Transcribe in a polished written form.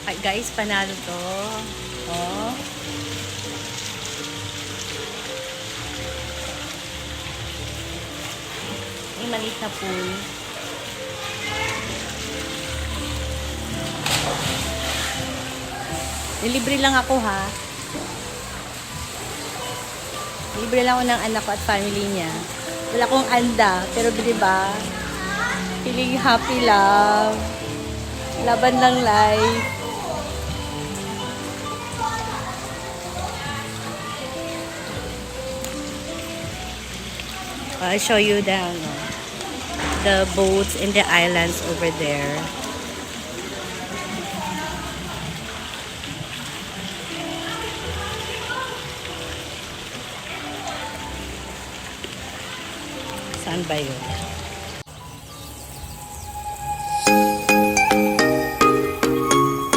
Ay, guys, panalo to. Oh. May maliit na pool. Nilibre lang ako, ha. Libre lang ako ng anak ko at family niya. Wala akong anda, pero diba, feeling happy lang. Laban ng life. I'll show you the boats in the islands over there. Saan ba yun?